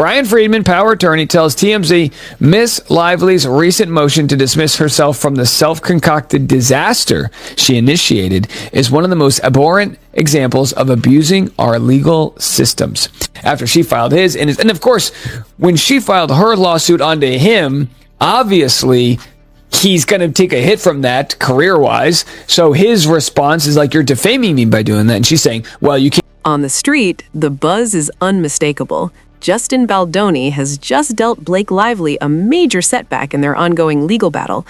Brian Friedman, power attorney, tells TMZ Miss Lively's recent motion to dismiss herself from the self-concocted disaster she initiated is one of the most abhorrent examples of abusing our legal systems. After she filed his, and of course, when she filed her lawsuit onto him, obviously he's going to take a hit from that career-wise. So his response is like, you're defaming me by doing that. And she's saying, well, you can't. On the street, the buzz is unmistakable. Justin Baldoni has just dealt Blake Lively a major setback in their ongoing legal battle.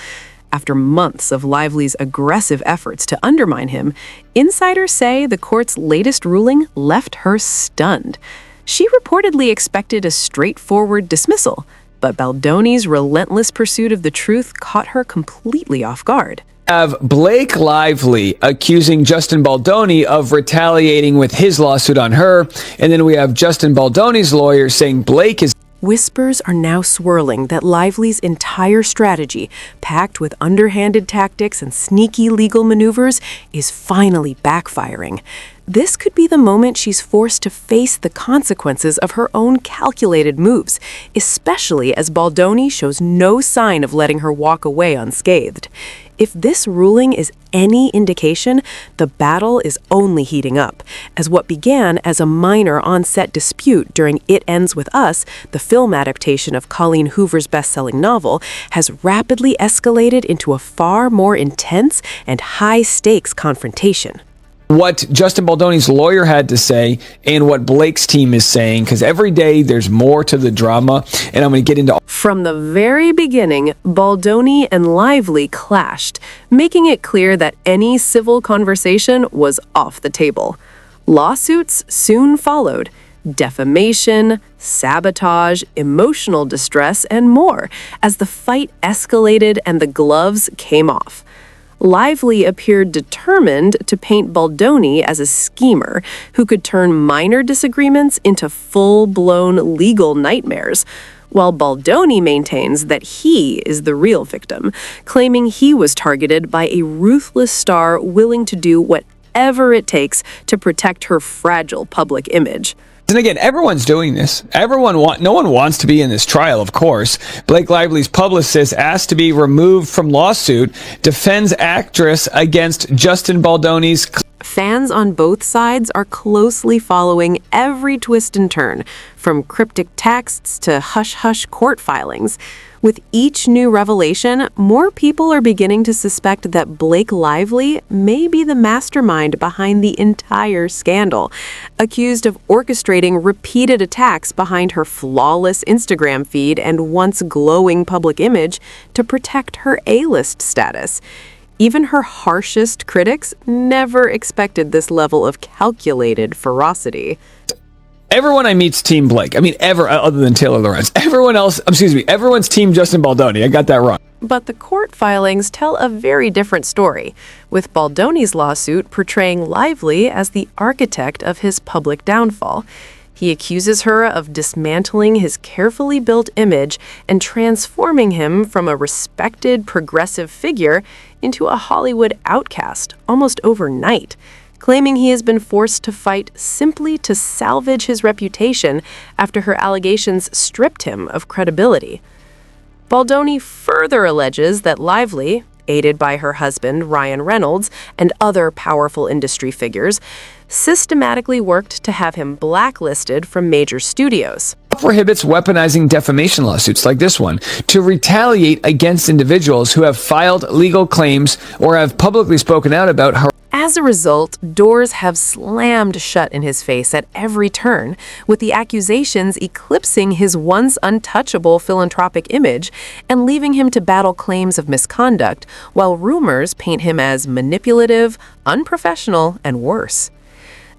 After months of Lively's aggressive efforts to undermine him, insiders say the court's latest ruling left her stunned. She reportedly expected a straightforward dismissal, but Baldoni's relentless pursuit of the truth caught her completely off guard. Have Blake Lively accusing Justin Baldoni of retaliating with his lawsuit on her, and then we have Justin Baldoni's lawyer saying Blake is... Whispers are now swirling that Lively's entire strategy, packed with underhanded tactics and sneaky legal maneuvers, is finally backfiring. This could be the moment she's forced to face the consequences of her own calculated moves, especially as Baldoni shows no sign of letting her walk away unscathed. If this ruling is any indication, the battle is only heating up, as what began as a minor on-set dispute during It Ends With Us, the film adaptation of Colleen Hoover's best-selling novel, has rapidly escalated into a far more intense and high-stakes confrontation. What Justin Baldoni's lawyer had to say and what Blake's team is saying, because every day there's more to the drama, and I'm going to get into... From the very beginning, Baldoni and Lively clashed, making it clear that any civil conversation was off the table. Lawsuits soon followed: defamation, sabotage, emotional distress, and more, as the fight escalated and the gloves came off. Lively appeared determined to paint Baldoni as a schemer who could turn minor disagreements into full-blown legal nightmares, while Baldoni maintains that he is the real victim, claiming he was targeted by a ruthless star willing to do whatever it takes to protect her fragile public image. And again, everyone's doing this. No one wants to be in this trial, of course. Blake Lively's publicist, asked to be removed from lawsuit, defends actress against Justin Baldoni's... Fans on both sides are closely following every twist and turn, from cryptic texts to hush-hush court filings. With each new revelation, more people are beginning to suspect that Blake Lively may be the mastermind behind the entire scandal, accused of orchestrating repeated attacks behind her flawless Instagram feed and once glowing public image to protect her A-list status. Even her harshest critics never expected this level of calculated ferocity. Everyone I meet's Team Blake. Other than Taylor Lorenz. Everyone's Team Justin Baldoni. I got that wrong. But the court filings tell a very different story, with Baldoni's lawsuit portraying Lively as the architect of his public downfall. He accuses her of dismantling his carefully built image and transforming him from a respected progressive figure into a Hollywood outcast almost overnight, claiming he has been forced to fight simply to salvage his reputation after her allegations stripped him of credibility. Baldoni further alleges that Lively, aided by her husband, Ryan Reynolds, and other powerful industry figures, systematically worked to have him blacklisted from major studios. Prohibits weaponizing defamation lawsuits like this one to retaliate against individuals who have filed legal claims or have publicly spoken out about her. As a result, doors have slammed shut in his face at every turn, with the accusations eclipsing his once untouchable philanthropic image and leaving him to battle claims of misconduct, while rumors paint him as manipulative, unprofessional, and worse.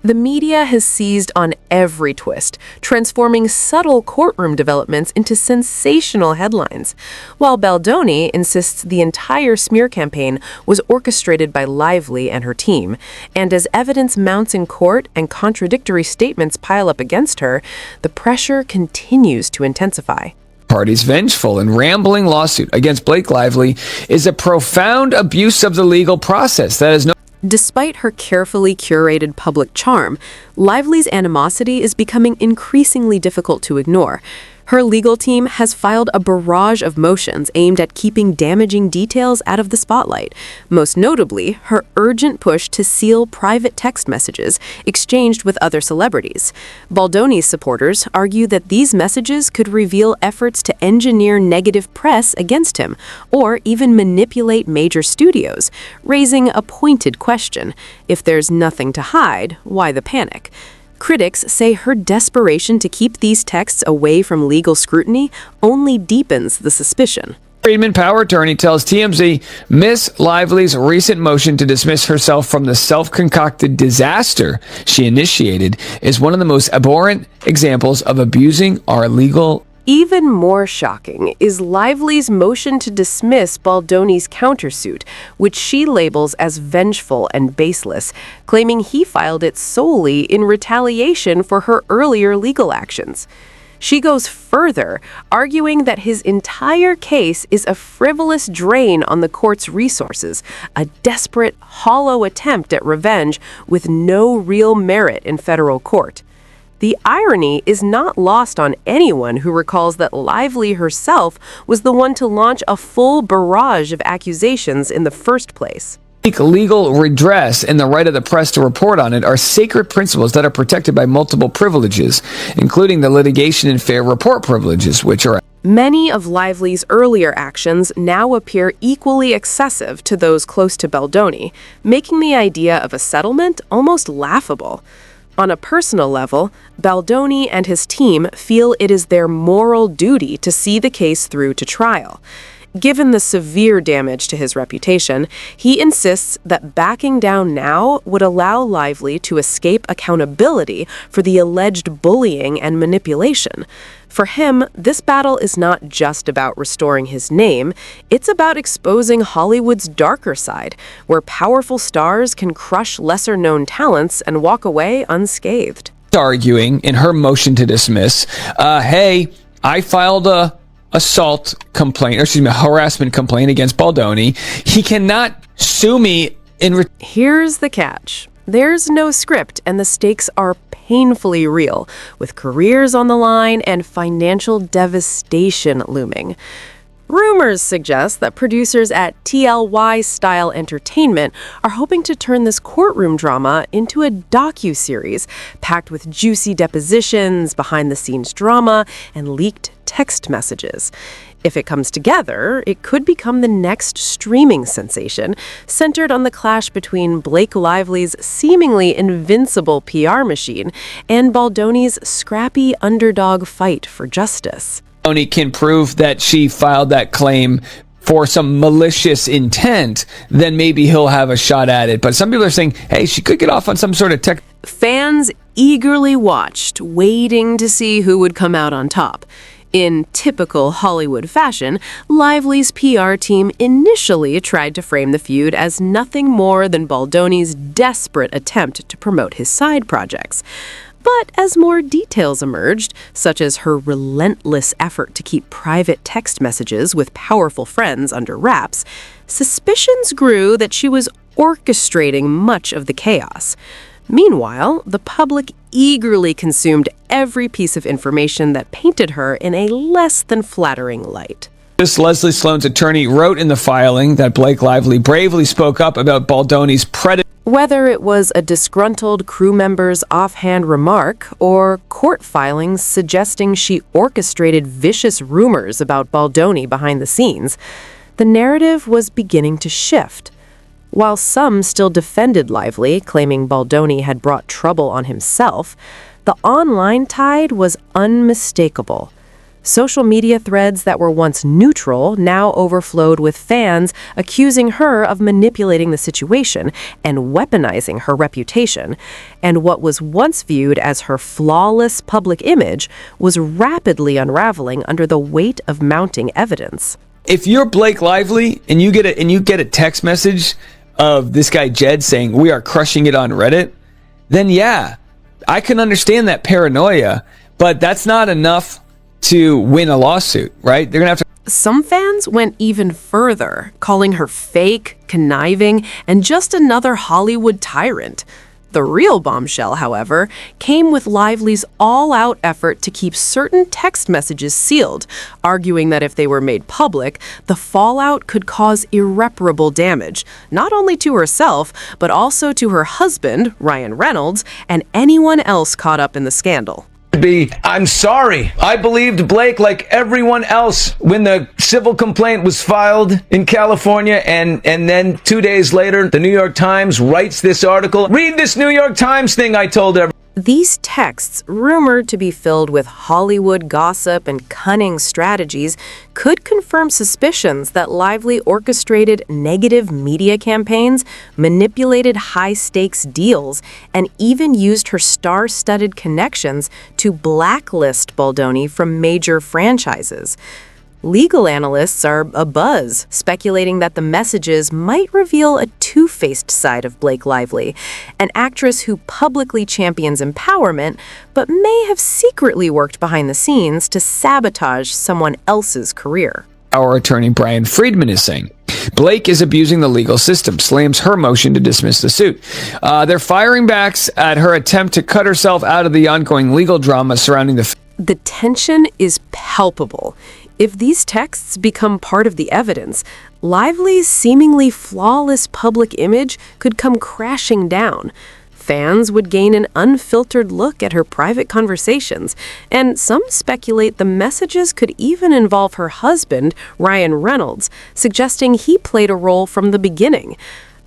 The media has seized on every twist, transforming subtle courtroom developments into sensational headlines, while Baldoni insists the entire smear campaign was orchestrated by Lively and her team, and as evidence mounts in court and contradictory statements pile up against her, the pressure continues to intensify. Party's vengeful and rambling lawsuit against Blake Lively is a profound abuse of the legal process that has no... Despite her carefully curated public charm, Lively's animosity is becoming increasingly difficult to ignore. Her legal team has filed a barrage of motions aimed at keeping damaging details out of the spotlight, most notably her urgent push to seal private text messages exchanged with other celebrities. Baldoni's supporters argue that these messages could reveal efforts to engineer negative press against him, or even manipulate major studios, raising a pointed question: if there's nothing to hide, why the panic? Critics say her desperation to keep these texts away from legal scrutiny only deepens the suspicion. Friedman, power attorney, tells TMZ Miss Lively's recent motion to dismiss herself from the self-concocted disaster she initiated is one of the most abhorrent examples of abusing our legal. Even more shocking is Lively's motion to dismiss Baldoni's countersuit, which she labels as vengeful and baseless, claiming he filed it solely in retaliation for her earlier legal actions. She goes further, arguing that his entire case is a frivolous drain on the court's resources, a desperate, hollow attempt at revenge with no real merit in federal court. The irony is not lost on anyone who recalls that Lively herself was the one to launch a full barrage of accusations in the first place. Legal redress and the right of the press to report on it are sacred principles that are protected by multiple privileges, including the litigation and fair report privileges, which are. Many of Lively's earlier actions now appear equally excessive to those close to Baldoni, making the idea of a settlement almost laughable. On a personal level, Baldoni and his team feel it is their moral duty to see the case through to trial. Given the severe damage to his reputation, he insists that backing down now would allow Lively to escape accountability for the alleged bullying and manipulation. For him, this battle is not just about restoring his name, it's about exposing Hollywood's darker side, where powerful stars can crush lesser-known talents and walk away unscathed. Arguing in her motion to dismiss, hey, I filed a harassment complaint against Baldoni. He cannot sue me in. Here's the catch. There's no script, and the stakes are painfully real, with careers on the line and financial devastation looming. Rumors suggest that producers at TLY Style Entertainment are hoping to turn this courtroom drama into a docuseries packed with juicy depositions, behind-the-scenes drama, and leaked text messages. If it comes together, it could become the next streaming sensation, centered on the clash between Blake Lively's seemingly invincible PR machine and Baldoni's scrappy underdog fight for justice. Baldoni can prove that she filed that claim for some malicious intent, then maybe he'll have a shot at it. But some people are saying, hey, she could get off on some sort of tech. Fans eagerly watched, waiting to see who would come out on top. In typical Hollywood fashion, Lively's PR team initially tried to frame the feud as nothing more than Baldoni's desperate attempt to promote his side projects. But as more details emerged, such as her relentless effort to keep private text messages with powerful friends under wraps, suspicions grew that she was orchestrating much of the chaos. Meanwhile, the public eagerly consumed every piece of information that painted her in a less than flattering light. Leslie Sloan's attorney wrote in the filing that Blake Lively bravely spoke up about Baldoni's predatory. Whether it was a disgruntled crew member's offhand remark or court filings suggesting she orchestrated vicious rumors about Baldoni behind the scenes, the narrative was beginning to shift. While some still defended Lively, claiming Baldoni had brought trouble on himself, the online tide was unmistakable. Social media threads that were once neutral now overflowed with fans accusing her of manipulating the situation and weaponizing her reputation, and what was once viewed as her flawless public image was rapidly unraveling under the weight of mounting evidence. If you're Blake Lively and you get a text message of this guy Jed saying we are crushing it on Reddit, then yeah, I can understand that paranoia, but that's not enough to win a lawsuit, right? They're gonna have to. Some fans went even further, calling her fake, conniving, and just another Hollywood tyrant. The real bombshell, however, came with Lively's all-out effort to keep certain text messages sealed, arguing that if they were made public, the fallout could cause irreparable damage, not only to herself, but also to her husband, Ryan Reynolds, and anyone else caught up in the scandal. I'm sorry. I believed Blake like everyone else when the civil complaint was filed in California, and then 2 days later, the New York Times writes this article. Read this New York Times thing I told everyone. These texts, rumored to be filled with Hollywood gossip and cunning strategies, could confirm suspicions that Lively orchestrated negative media campaigns, manipulated high-stakes deals, and even used her star-studded connections to blacklist Baldoni from major franchises. Legal analysts are abuzz, speculating that the messages might reveal a two-faced side of Blake Lively, an actress who publicly champions empowerment, but may have secretly worked behind the scenes to sabotage someone else's career. Our attorney Brian Friedman is saying Blake is abusing the legal system, slams her motion to dismiss the suit. They're firing back at her attempt to cut herself out of the ongoing legal drama surrounding The tension is palpable. If these texts become part of the evidence, Lively's seemingly flawless public image could come crashing down. Fans would gain an unfiltered look at her private conversations, and some speculate the messages could even involve her husband, Ryan Reynolds, suggesting he played a role from the beginning.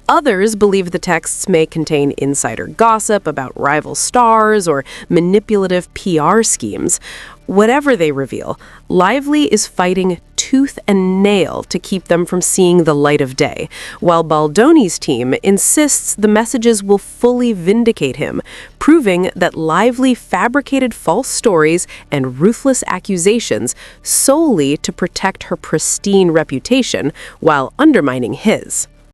Others believe the texts may contain insider gossip about rival stars or manipulative PR schemes. Whatever they reveal, Lively is fighting tooth and nail to keep them from seeing the light of day, while Baldoni's team insists the messages will fully vindicate him, proving that Lively fabricated false stories and ruthless accusations solely to protect her pristine reputation while undermining his.